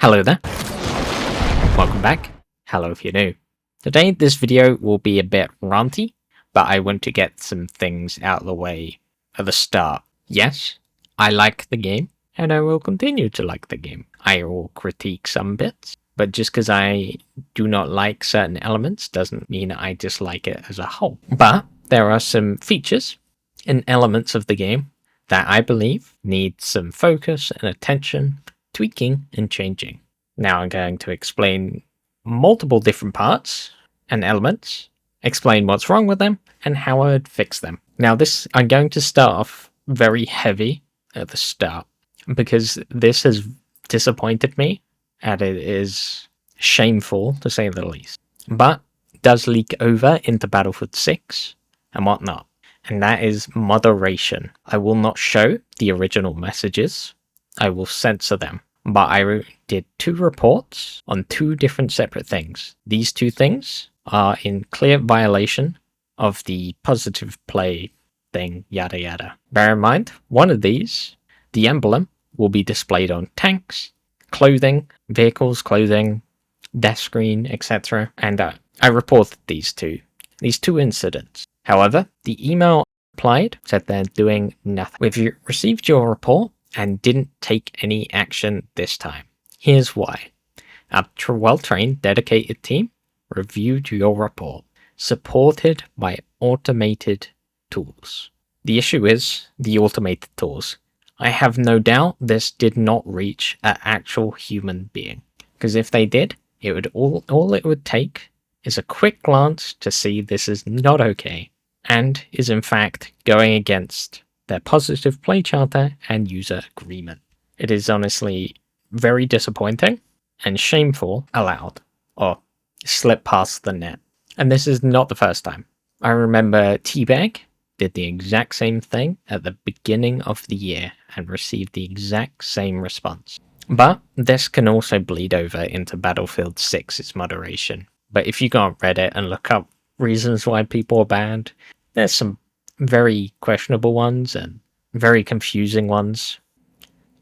Hello there, welcome back. Hello if you're new. Today this video will be a bit ranty, but I want to get some things out of the way at the start. Yes, I like the game, and I will continue to like the game. I will critique some bits, but just because I do not like certain elements doesn't mean I dislike it as a whole. But there are some features and elements of the game that I believe need some focus and attention, tweaking and changing. Now I'm going to explain multiple different parts and elements, explain what's wrong with them and how I would fix them. Now I'm going to start off very heavy at the start because this has disappointed me and it is shameful to say the least, but it does leak over into Battlefield 6 and whatnot, and that is moderation. I will not show the original messages, I will censor them. But I did 2 reports on 2 different separate things. These 2 things are in clear violation of the positive play thing, yada yada. Bear in mind, one of these, the emblem, will be displayed on tanks, clothing, vehicles, clothing, death screen, etc. And I reported these 2 incidents. However, the email applied said they're doing nothing. If you received your report and didn't take any action this time, here's why. A well-trained, dedicated team reviewed your report, supported by automated tools. The issue is the automated tools. I have no doubt this did not reach an actual human being, because if they did, it would all it would take is a quick glance to see this is not okay and is in fact going against their positive play charter and user agreement. It is honestly very disappointing and shameful allowed or slip past the net. And this is not the first time. I remember Teabag did the exact same thing at the beginning of the year and received the exact same response. But this can also bleed over into Battlefield 6's moderation. But if you go on Reddit and look up reasons why people are banned, there's some very questionable ones and very confusing ones.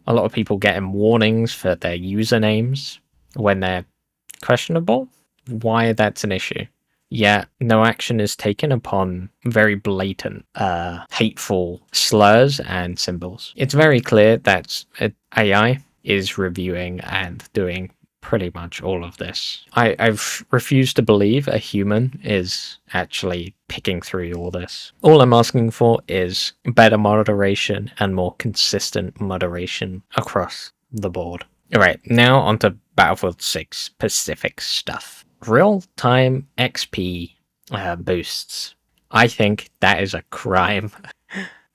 A lot of people getting warnings for their usernames when they're questionable. Why that's an issue? Yet no action is taken upon very blatant, hateful slurs and symbols. It's very clear that AI is reviewing and doing pretty much all of this. I've refused to believe a human is actually picking through all this. All I'm asking for is better moderation and more consistent moderation across the board. Alright, now onto Battlefield 6 specific stuff. Real-time XP boosts. I think that is a crime.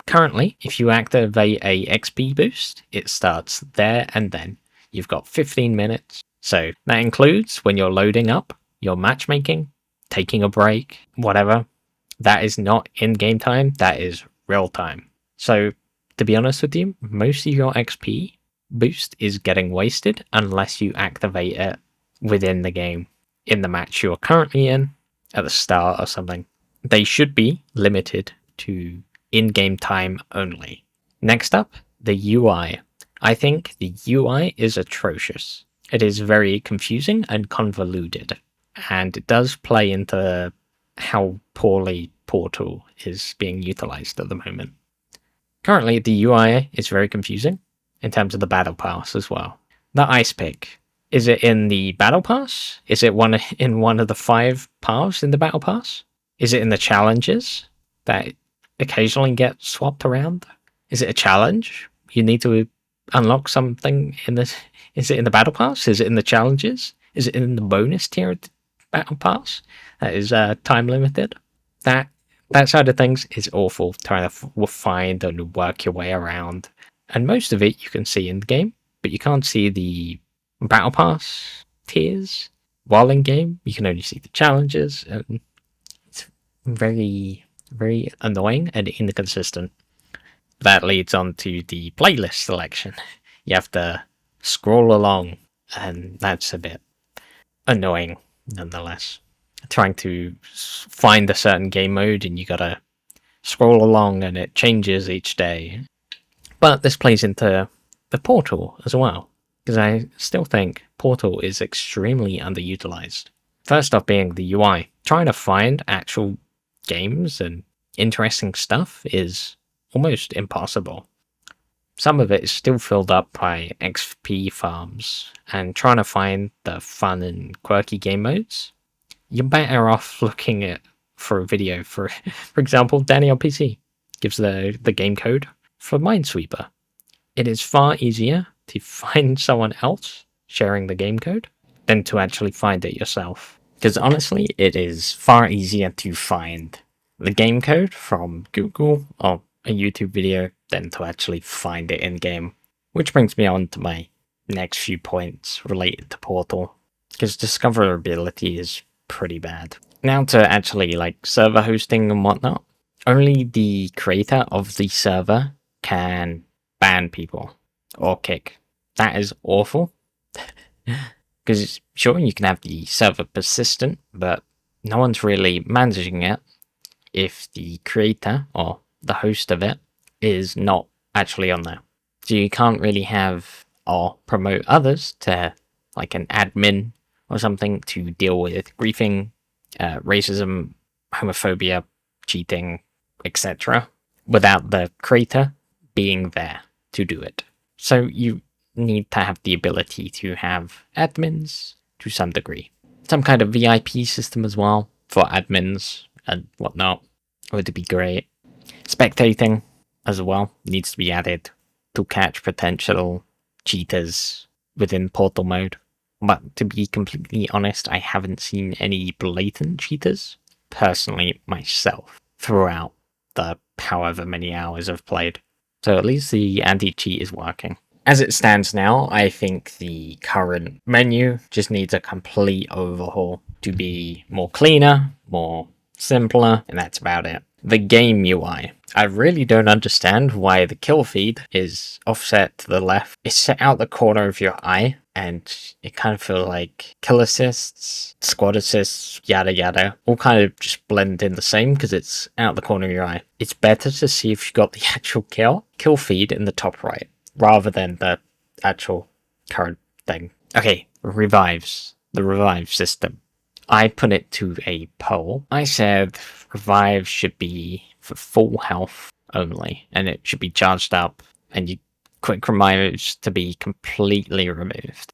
Currently, if you activate a XP boost, it starts there and then. You've got 15 minutes. So that includes when you're loading up your matchmaking, taking a break, whatever. That is not in-game time, that is real time. So to be honest with you, most of your XP boost is getting wasted unless you activate it within the game, in the match you're currently in, at the start or something. They should be limited to in-game time only. Next up, the UI. I think the UI is atrocious. It is very confusing and convoluted, and it does play into how poorly Portal is being utilized at the moment. Currently, the UI is very confusing in terms of the Battle Pass as well. The Ice Pick. Is it in the Battle Pass? Is it in one of the 5 paths in the Battle Pass? Is it in the challenges that occasionally get swapped around? Is it a challenge? You need to unlock something in this. Is it in the Battle Pass? Is it in the challenges? Is it in the bonus tier of the Battle Pass that is time limited? That side of things is awful, trying to find and work your way around. And most of it you can see in the game, but you can't see the Battle Pass tiers while in game. You can only see the challenges, and it's very, very annoying and inconsistent. That leads on to the playlist selection. You have to scroll along, and that's a bit annoying nonetheless. Trying to find a certain game mode and you gotta scroll along and it changes each day. But this plays into the Portal as well, because I still think Portal is extremely underutilized. First off being the UI. Trying to find actual games and interesting stuff is almost impossible. Some of it is still filled up by XP farms, and trying to find the fun and quirky game modes, you're better off looking at for a video. For example, Danny on PC gives the game code for Minesweeper. It is far easier to find someone else sharing the game code than to actually find it yourself. Because honestly, it is far easier to find the game code from Google or a YouTube video than to actually find it in game. Which brings me on to my next few points related to Portal, because discoverability is pretty bad. Now to actually like server hosting and whatnot, only the creator of the server can ban people or kick. That is awful. Because sure, you can have the server persistent, but no one's really managing it if the creator or the host of it is not actually on there. So you can't really have or promote others to like an admin or something to deal with griefing, racism, homophobia, cheating, etc. without the creator being there to do it. So you need to have the ability to have admins to some degree. Some kind of VIP system as well for admins and whatnot would be great. Spectating as well needs to be added to catch potential cheaters within Portal mode. But to be completely honest, I haven't seen any blatant cheaters, personally myself, throughout the however many hours I've played. So at least the anti-cheat is working. As it stands now, I think the current menu just needs a complete overhaul to be more cleaner, more simpler, and that's about it. The game UI. I really don't understand why the kill feed is offset to the left. It's set out the corner of your eye, and it kind of feels like kill assists, squad assists, yada yada, all kind of just blend in the same because it's out the corner of your eye. It's better to see if you got the actual kill feed in the top right, rather than the actual current thing. Okay, revives. The revive system. I put it to a poll. I said revive should be for full health only, and it should be charged up, and you quick revives to be completely removed.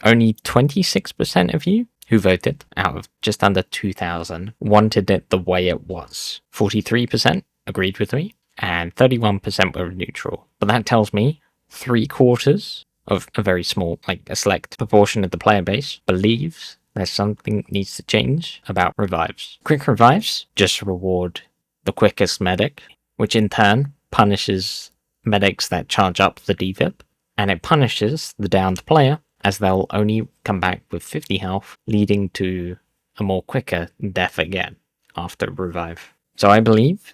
Only 26% of you who voted, out of just under 2,000, wanted it the way it was. 43% agreed with me, and 31% were neutral. But that tells me 3/4 of a very small, like a select proportion of the player base, believes there's something needs to change about revives. Quick revives just reward the quickest medic, which in turn punishes medics that charge up the defib, and it punishes the downed player as they'll only come back with 50 health, leading to a more quicker death again after revive. So I believe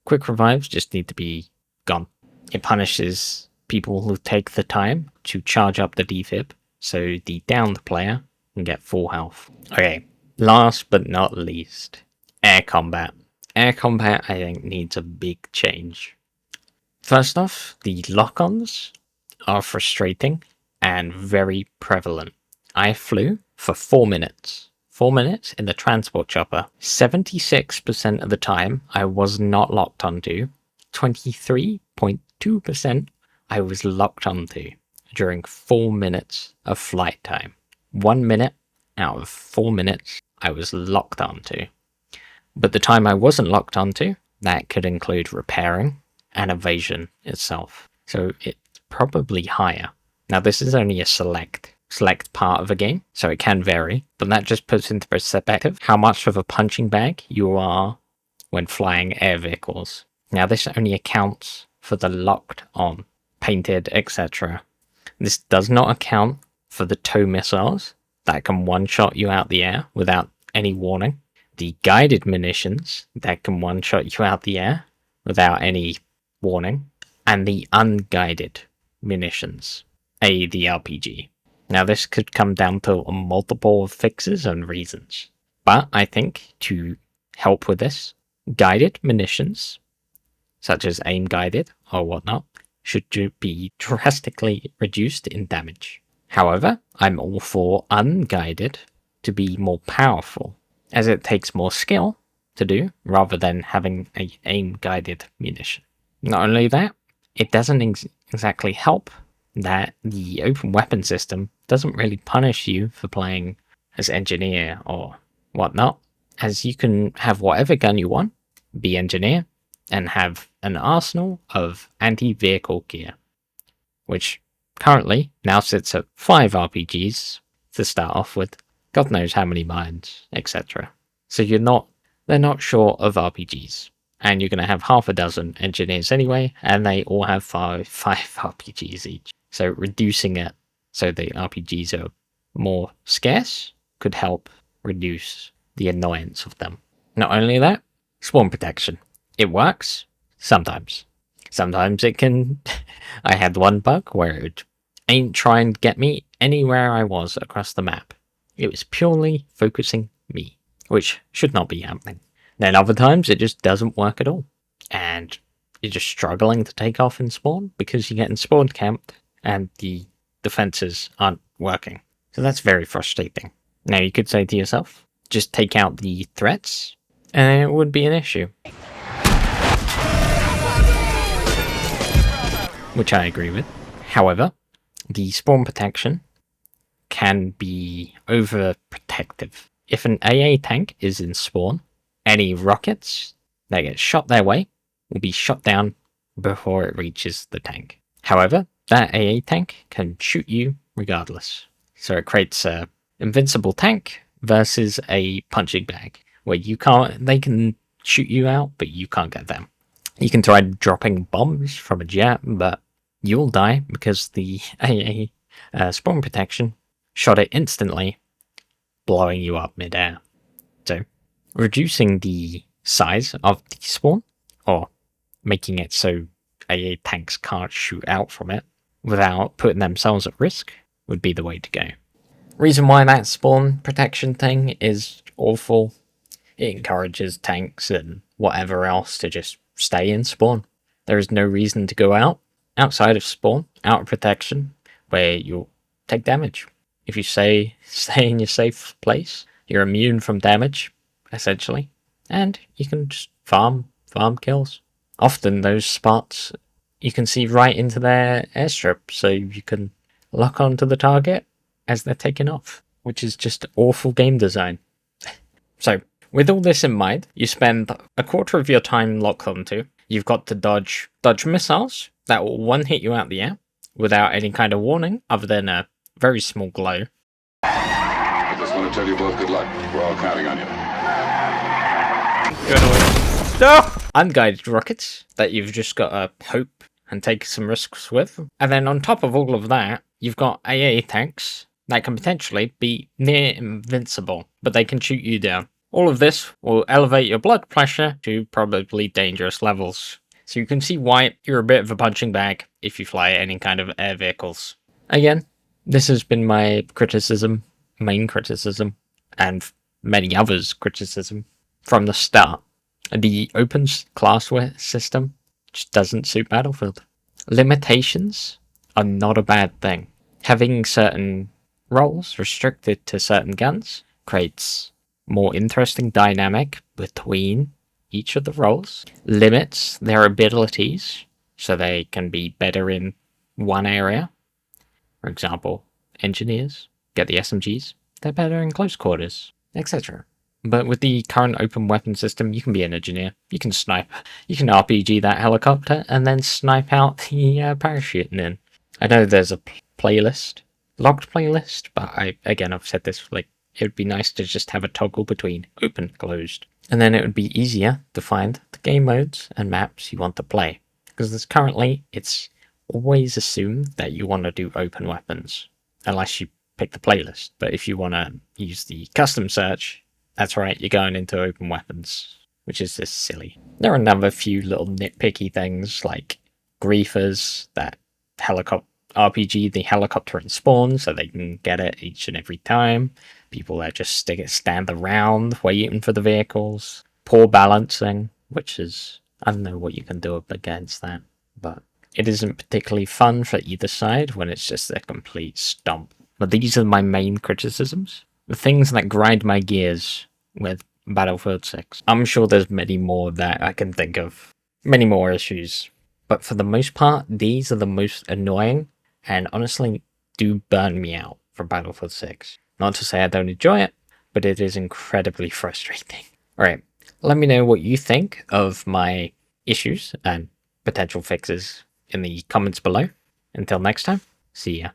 quick revives just need to be gone. It punishes people who take the time to charge up the defib, so the downed player can get full health. Okay, last but not least, air combat. Air combat, I think, needs a big change. First off, the lock-ons are frustrating and very prevalent. I flew for 4 minutes. 4 minutes in the transport chopper. 76% of the time I was not locked onto. 23.2% I was locked onto during 4 minutes of flight time. 1 minute out of 4 minutes I was locked onto. But the time I wasn't locked onto, that could include repairing and evasion itself. So it's probably higher. Now this is only a select part of a game, so it can vary, but that just puts into perspective how much of a punching bag you are when flying air vehicles. Now this only accounts for the locked on, painted, etc. This does not account for the tow missiles that can one-shot you out the air without any warning, the guided munitions that can one-shot you out the air without any warning, and the unguided munitions, i.e. the RPG. Now this could come down to a multiple of fixes and reasons, but I think to help with this, guided munitions, such as aim guided or whatnot, should be drastically reduced in damage. However, I'm all for unguided to be more powerful, as it takes more skill to do rather than having a aim-guided munition. Not only that, it doesn't exactly help that the open weapon system doesn't really punish you for playing as engineer or whatnot, as you can have whatever gun you want, be engineer, and have an arsenal of anti-vehicle gear, which currently now sits at 5 RPGs to start off with, God knows how many mines, etc. So they're not short of RPGs, and you're going to have half a dozen engineers anyway, and they all have five RPGs each. So reducing it so the RPGs are more scarce could help reduce the annoyance of them. Not only that, spawn protection. It works sometimes. Sometimes it can. I had one bug where it would ain't try and get me anywhere I was across the map. It was purely focusing me, which should not be happening. Then other times it just doesn't work at all, and you're just struggling to take off in spawn because you're getting spawn camped and the defenses aren't working. So that's very frustrating. Now you could say to yourself, just take out the threats and it would be an issue. Which I agree with. However, the spawn protection can be overprotective. If an AA tank is in spawn, any rockets that get shot their way will be shot down before it reaches the tank. However, that AA tank can shoot you regardless. So it creates a invincible tank versus a punching bag, where they can shoot you out, but you can't get them. You can try dropping bombs from a jet, but you'll die because the AA spawn protection shot it instantly, blowing you up midair. So, reducing the size of the spawn, or making it so AA tanks can't shoot out from it without putting themselves at risk, would be the way to go. Reason why that spawn protection thing is awful, it encourages tanks and whatever else to just stay in spawn. There is no reason to go outside of spawn, out of protection, where you'll take damage. If you stay in your safe place, you're immune from damage, essentially, and you can just farm kills. Often those spots you can see right into their airstrip, so you can lock onto the target as they're taking off, which is just awful game design. So, with all this in mind, you spend a quarter of your time locked onto. You've got to dodge missiles that will one hit you out the air without any kind of warning other than a very small glow. I just want to tell you both good luck. We're all counting on you. Good away. No! Unguided rockets that you've just got to hope and take some risks with. And then on top of all of that, you've got AA tanks that can potentially be near invincible, but they can shoot you down. All of this will elevate your blood pressure to probably dangerous levels. So you can see why you're a bit of a punching bag if you fly any kind of air vehicles. Again, this has been my main criticism, and many others' criticism from the start. The open class system just doesn't suit Battlefield. Limitations are not a bad thing. Having certain roles restricted to certain guns creates more interesting dynamic between each of the roles, limits their abilities so they can be better in one area. For example, engineers get the SMGs, they're better in close quarters, etc. But with the current open weapon system, you can be an engineer, you can snipe, you can RPG that helicopter and then snipe out the parachuting in. I know there's a locked playlist, but I've said this, it would be nice to just have a toggle between open and closed. And then it would be easier to find the game modes and maps you want to play. Because currently, it's always assumed that you want to do open weapons, unless you pick the playlist. But if you want to use the custom search, that's right, you're going into open weapons, which is just silly. There are another few little nitpicky things, like griefers that RPG the helicopter in spawn so they can get it each and every time. People that just stand around waiting for the vehicles. Poor balancing, which is, I don't know what you can do against that, but it isn't particularly fun for either side when it's just a complete stomp. But these are my main criticisms. The things that grind my gears with Battlefield 6. I'm sure there's many more that I can think of. Many more issues. But for the most part, these are the most annoying and honestly do burn me out for Battlefield 6. Not to say I don't enjoy it, but it is incredibly frustrating. Alright, let me know what you think of my issues and potential fixes in the comments below. Until next time, see ya.